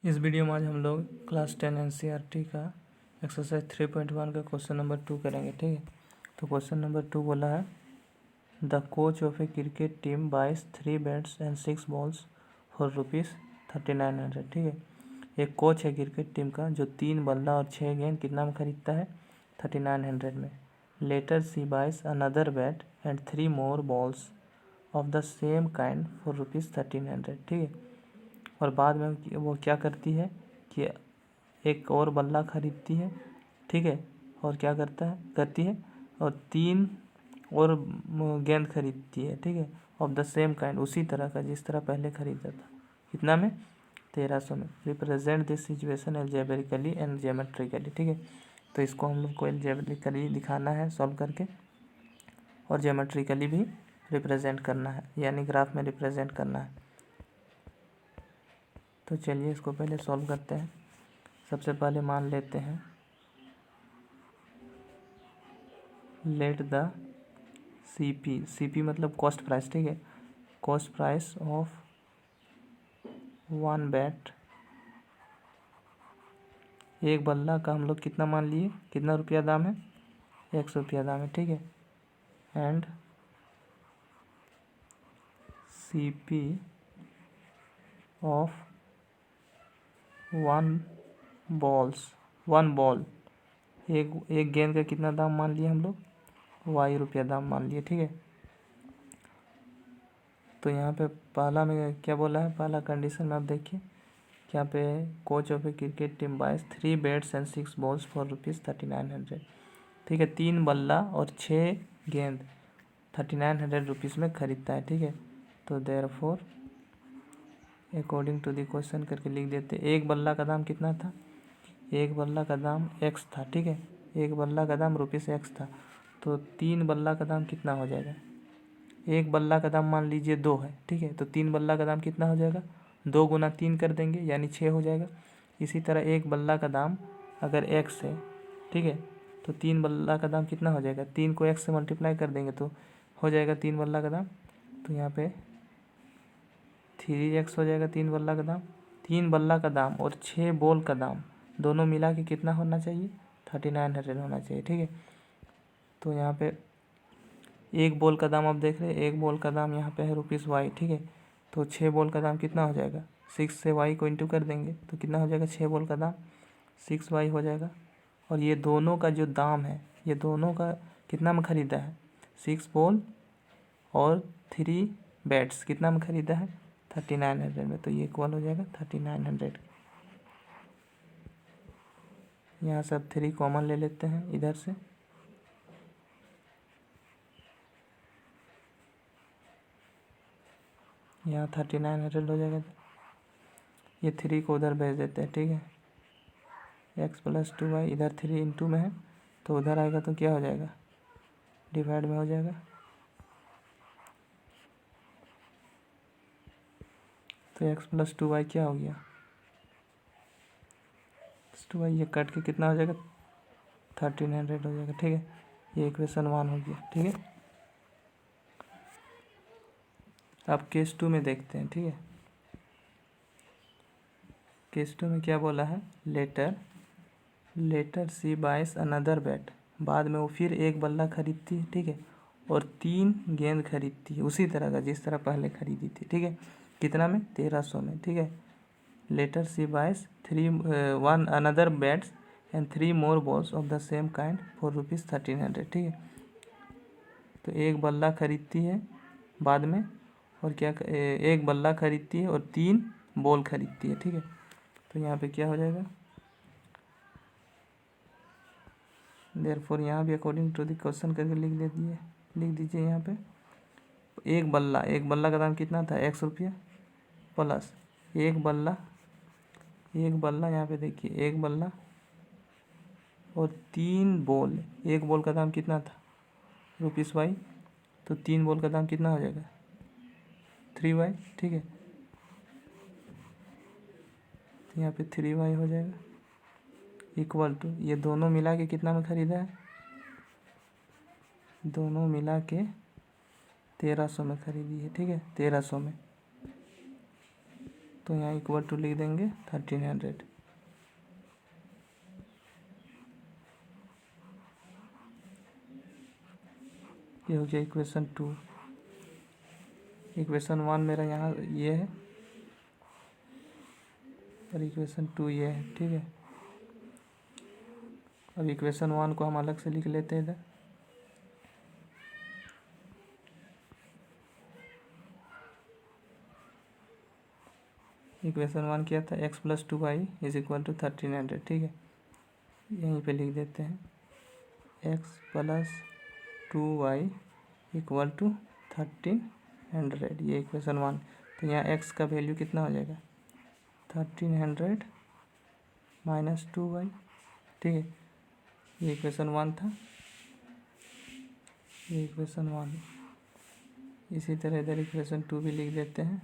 इस वीडियो में आज हम लोग क्लास 10 एनसीईआरटी का एक्सरसाइज 3.1 का क्वेश्चन नंबर 2 करेंगे। ठीक है, तो क्वेश्चन नंबर 2 बोला है the coach of a cricket team buys 3 bats and 6 balls for ₹3900। ठीक है, एक कोच है क्रिकेट टीम का जो 3 बल्ला और 6 गेंद कितना में खरीदता है 3900 में। Later C buys another bat and 3 more balls of the same kind for ₹1300। ठीक है, और बाद में वो क्या करती है कि एक और बल्ला खरीदती है। ठीक है, और क्या करती है और 3 और गेंद खरीदती है। ठीक है, ऑफ द सेम काइंड, उसी तरह का जिस तरह पहले खरीदा था। कितना में 1300 में। Represent this situation algebraically and geometrically. ठीक है, तो इसको हम लोग को एल्जेब्रिकली दिखाना है सॉल्व करके, और ज्योमेट्रिकली भी रिप्रेजेंट करना है, यानी ग्राफ में रिप्रेजेंट करना है। तो चलिए इसको पहले सॉल्व करते हैं। सबसे पहले मान लेते हैं लेट द सीपी मतलब कॉस्ट प्राइस। ठीक है, कॉस्ट प्राइस ऑफ 1 बैट, एक बल्ला का हम लोग कितना मान लिए, कितना रुपया दाम है, 100 रुपया दाम है। ठीक है, एंड सीपी ऑफ 1 बॉल, एक गेंद का कितना दाम मान लिए हम लोग, ₹y दाम मान लिए। ठीक है, तो यहाँ पे पहला में क्या बोला है, पहला कंडीशन में आप देखिए यहाँ पे coach of a cricket team buys 3 bats and 6 balls for ₹3900। ठीक है, 3 बल्ला और 6 गेंद 3900 रुपीज़ में खरीदता है। ठीक है, तो therefore according to the question करके लिख देते। एक बल्ला का दाम कितना था, एक बल्ला का दाम x था। ठीक है, एक बल्ला का दाम ₹x था, तो 3 बल्ला का दाम कितना हो जाएगा, एक बल्ला का दाम मान लीजिए 2 है। ठीक है, तो 3 बल्ला का दाम कितना हो जाएगा, 2 गुना 3 कर देंगे यानी 6 हो जाएगा। इसी तरह एक बल्ला का दाम अगर x है, ठीक है, तो 3 बल्ला का दाम कितना हो जाएगा, 3 को x से मल्टीप्लाई कर देंगे तो हो जाएगा 3 बल्ला का दाम। तो यहाँ पे 3x हो जाएगा 3 बल्ला का दाम। 3 बल्ला का दाम और 6 बॉल का दाम दोनों मिला के कितना होना चाहिए, 3900 होना चाहिए। ठीक है, तो यहाँ पे एक बॉल का दाम आप देख रहे हैं, एक बॉल का दाम यहाँ पे है ₹y। ठीक है, तो 6 बॉल का दाम कितना हो जाएगा, 6 से y को इंटू कर देंगे तो कितना हो जाएगा, 6 बॉल का दाम 6y हो जाएगा। और ये दोनों का जो दाम है, ये दोनों का कितना में ख़रीदा है, 6 बॉल और 3 बैट्स कितना में ख़रीदा है, 3900 में। तो ये इक्वल हो जाएगा 3900। यहाँ से अब 3 कॉमन ले लेते हैं इधर से, यहाँ 3900 हो जाएगा। ये 3 को उधर भेज देते हैं। ठीक है, x + 2y, इधर 3 इंटू में है तो उधर आएगा तो क्या हो जाएगा, डिवाइड में हो जाएगा। तो x + 2y क्या हो गया, 2y, ये कट के कितना हो जाएगा, 1300 हो जाएगा। ठीक है, ये इक्वेशन 1 हो गया। ठीक है, अब केस 2 में देखते हैं। ठीक है, केस 2 में क्या बोला है, लेटर सी बाइस अनदर बैट, बाद में वो फिर एक बल्ला खरीदती है। ठीक है, और 3 गेंद खरीदती है उसी तरह का जिस तरह पहले खरीदी थी। ठीक है, कितना में, 1300 में। ठीक है, लेटर सी बाइस 1 another bats and 3 more balls of the same kind for ₹1300। ठीक है, तो एक बल्ला खरीदती है बाद में, और क्या एक बल्ला खरीदती है और 3 बॉल खरीदती है। ठीक है, तो यहाँ पे क्या हो जाएगा, देयरफॉर यहाँ भी अकॉर्डिंग टू द क्वेश्चन करके लिख दीजिए यहाँ पे। एक बल्ला का दाम कितना था, 100 रुपया, प्लस एक बल्ला यहाँ पे देखिए, एक बल्ला और 3 बॉल, एक बॉल का दाम कितना था, ₹y, तो 3 बॉल का दाम कितना हो जाएगा, 3y। ठीक है, तो यहाँ पे 3y हो जाएगा इक्वल टू, ये दोनों मिला के कितना में ख़रीदा है, दोनों मिला के 1300 में खरीदी है। ठीक है, 1300 में। तो यहाँ इक्वल टू लिख देंगे 1300। ये हो गया इक्वेशन 2। इक्वेशन 1 मेरा यहाँ ये है और इक्वेशन 2 ये है, ठीक है। अब इक्वेशन 1 को हम अलग से लिख लेते हैं इधर। इक्वेशन 1 क्या था, x + 2y = 1300, ठीक है। यहीं पे लिख देते हैं x + 2y = 1300, ये इक्वेशन 1। तो यहाँ x का वैल्यू कितना हो जाएगा, 1300 - 2y, ठीक है। ये इक्वेशन 1 था, ये इक्वेशन 1। इसी तरह इधर इक्वेशन 2 भी लिख देते हैं।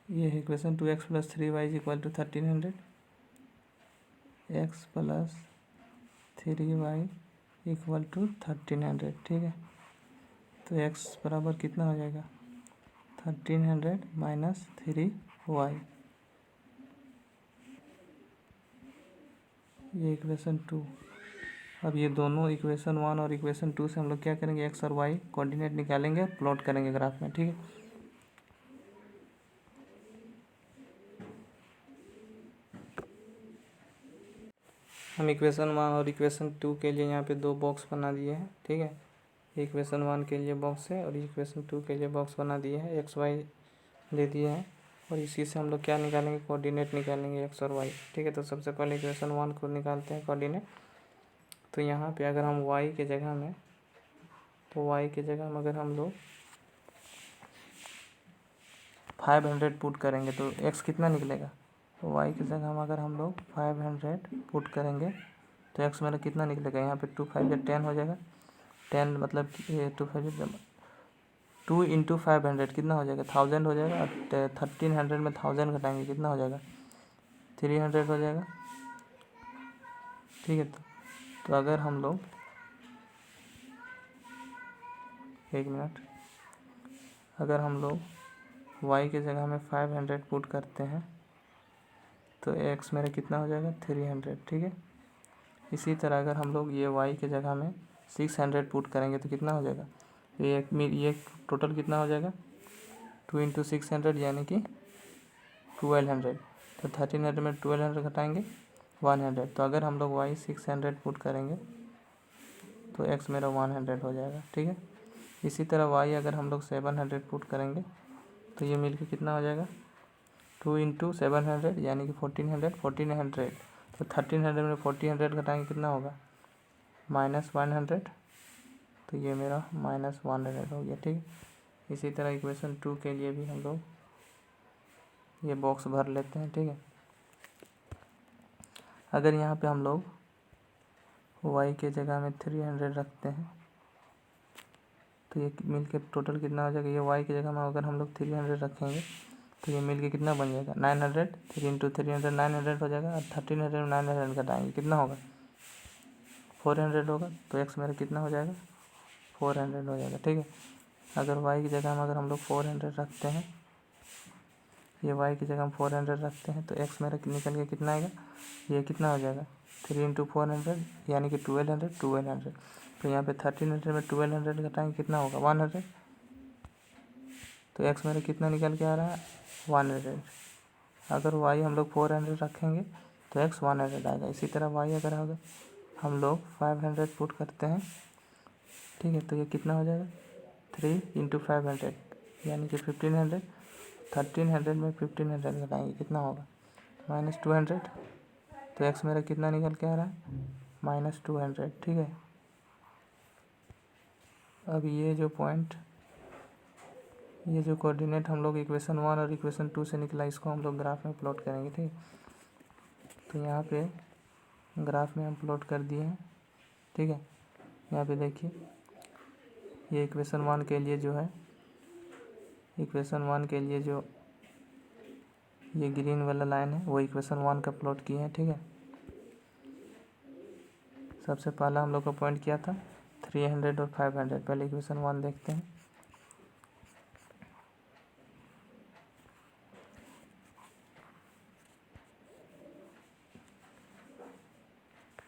ये है equation 2, x + 3y = 1300, x + 3y = 1300, ठीक है। तो x बराबर कितना हो जाएगा, 1300 - 3y, ये इक्वेशन 2। अब ये दोनों इक्वेशन 1 और इक्वेशन 2 से हम लोग क्या करेंगे, x और y कोऑर्डिनेट निकालेंगे, प्लॉट करेंगे ग्राफ में, ठीक है। हम इक्वेशन 1 और इक्वेशन 2 के लिए यहाँ पे 2 बॉक्स बना दिए हैं, ठीक है। इक्वेशन 1 के लिए बॉक्स है और इक्वेशन 2 के लिए बॉक्स बना दिए हैं, एक्स वाई दे दिए हैं। और इसी से हम लोग क्या निकालेंगे, कोऑर्डिनेट निकालेंगे एक्स और वाई, ठीक है। तो सबसे पहले इक्वेशन 1 को निकालते हैं कोऑर्डिनेट। तो यहाँ पे अगर हम y के जगह में, तो y के जगह में अगर हम लोग 500 पुट करेंगे तो x कितना निकलेगा। तो y की जगह में अगर हम लोग 500 पुट करेंगे तो x मेरा कितना निकलेगा, यहाँ पे 2 5 10 हो जाएगा। 10 मतलब 2 × 500 कितना हो जाएगा, 1000 हो जाएगा। और 1300 में 1000 घटाएंगे कितना हो जाएगा, 300 हो जाएगा, ठीक है। तो अगर हम लोग, एक मिनट, अगर हम लोग y के जगह में 500 पुट करते हैं तो x मेरा कितना हो जाएगा, 300, ठीक है। इसी तरह अगर हम लोग ये y के जगह में 600 पुट करेंगे तो कितना हो जाएगा, ये टोटल कितना हो जाएगा, 2 × 600 यानी कि 1200। तो 1300 में 1200 घटाएंगे 100। तो अगर हम लोग y 600 पुट करेंगे तो x मेरा 100 हो जाएगा, ठीक है। इसी तरह y अगर हम लोग 700 पुट करेंगे तो ये मिलके कितना हो जाएगा, 2 × 700 यानी कि 1400। तो 1300 में 1400 घटाएंगे कितना होगा, -100। तो ये मेरा -100 हो गया, ठीक है। इसी तरह इक्वेशन 2 के लिए भी हम लोग ये बॉक्स भर लेते हैं, ठीक है। अगर यहाँ पे हम लोग y के जगह में 300 रखते हैं तो ये मिलके टोटल कितना हो जाएगा, ये y की जगह में अगर हम लोग 300 रखेंगे तो ये मिलके कितना बन जाएगा, 900। 3 × 300 900 हो जाएगा। और 1300 में 900 घटाएंगे कितना होगा, 400 होगा। तो x मेरा कितना हो जाएगा, 400 हो जाएगा, ठीक है। अगर y की जगह में अगर हम लोग 400 रखते हैं, ये y की जगह हम 400 रखते हैं तो x मेरा निकल के कितना आएगा, ये कितना हो जाएगा, 3 × 400 यानी कि 1200। तो यहाँ पे 1300 में 1200 घटाएंगे कितना होगा, 100। तो x मेरा कितना निकल के आ रहा है, 100। अगर y हम लोग 400 रखेंगे तो x 100 आएगा। इसी तरह y अगर हम लोग 500 पुट करते हैं, ठीक है, तो ये कितना हो जाएगा, 3 × 500 यानी कि 1500। 1300 में 1500 घटाएंगे कितना होगा, -200। तो x मेरा कितना निकल के आ रहा है, -200, ठीक है। अब ये जो पॉइंट, ये जो कोऑर्डिनेट हम लोग इक्वेशन 1 और इक्वेशन 2 से निकला, इसको हम लोग ग्राफ में प्लॉट करेंगे, ठीक है। तो यहाँ पे ग्राफ में हम प्लॉट कर दिए हैं, ठीक है। यहाँ पे देखिए, ये इक्वेशन 1 के लिए जो है, इक्वेशन 1 के लिए जो ये ग्रीन वाला लाइन है वो इक्वेशन 1 का प्लॉट किए हैं, ठीक है। सबसे पहला हम लोग का पॉइंट क्या था, 300 और 500। पहले इक्वेशन 1 देखते हैं।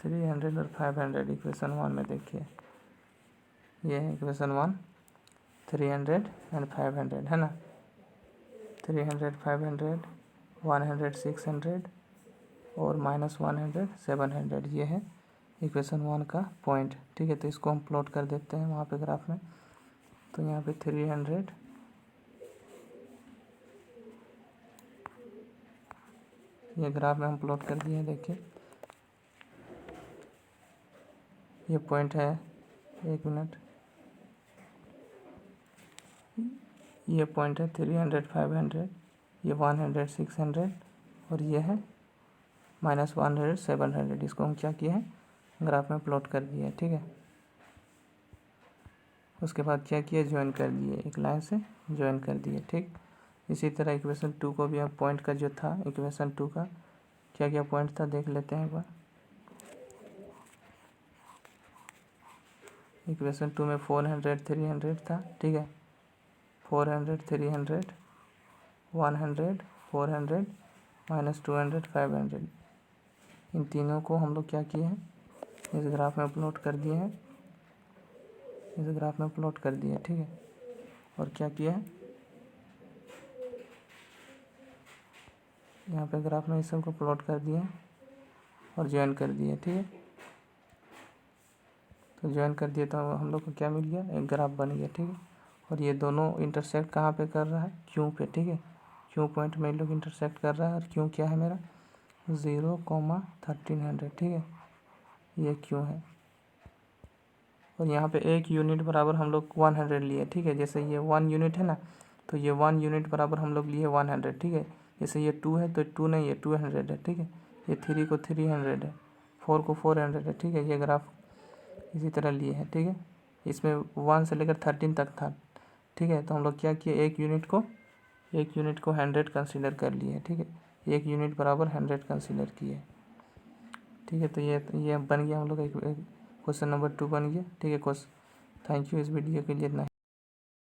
300 और 500 इक्वेशन 1 में देखिए, ये है इक्वेशन 1, 300 एंड 500 है ना। 300, 500, 100, 600 और -100, 700, ये है इक्वेशन 1 का पॉइंट। ठीक है, तो इसको हम प्लॉट कर देते हैं वहाँ पे ग्राफ में। तो यहाँ पे 300, ये ग्राफ में हम प्लॉट कर दिए हैं। देखिए ये पॉइंट है, 1 मिनट, ये पॉइंट है 300, 500, ये 100, 600 और ये है -100, 700। इसको हम क्या किए हैं, ग्राफ में प्लॉट कर दिए हैं। ठीक है, उसके बाद क्या किया, ज्वाइन कर दिए, एक लाइन से ज्वाइन कर दिए। ठीक, इसी तरह इक्वेशन 2 को भी अब पॉइंट का जो था, इक्वेशन 2 का क्या क्या पॉइंट था देख लेते हैं एक बार। इक्वेशन 2 में 400, 300 था। ठीक है, 400, 300, 100, 400, -200, 500, इन तीनों को हम लोग क्या किए हैं, इस ग्राफ में प्लॉट कर दिए हैं, इस ग्राफ में प्लॉट कर दिए। ठीक है, और क्या किया है, यहाँ पे ग्राफ में इस सब को प्लॉट कर दिए और ज्वाइन कर दिए। ठीक है, तो ज्वाइन कर दिए तो हम लोग को क्या मिल गया, एक ग्राफ बन गया। ठीक है, और ये दोनों इंटरसेक्ट कहाँ पे कर रहा है, क्यू पे। ठीक है, क्यू पॉइंट में लोग इंटरसेक्ट कर रहा है, और क्यू क्या है मेरा 0,1300। ठीक है, ये क्यू है, और यहाँ पे एक यूनिट बराबर हम लोग 100 लिए। ठीक है, जैसे ये 1 यूनिट है ना, तो ये 1 यूनिट बराबर हम लोग लिए 100। ठीक है, जैसे ये 2 है तो 2 नहीं है, 200 है। ठीक है, ये 3 को 300 है, 4 को 400 है। ठीक है, ये ग्राफ इसी तरह लिए है। ठीक है, इसमें 1 से लेकर 13 तक था। ठीक है, तो हम लोग क्या किए, एक यूनिट को 100 कंसीडर कर लिए। ठीक है, एक यूनिट बराबर 100 कंसीडर किए। ठीक है, तो ये बन गया हम लोग का क्वेश्चन नंबर 2 बन गया। ठीक है, थैंक यू, इस वीडियो के लिए इतना।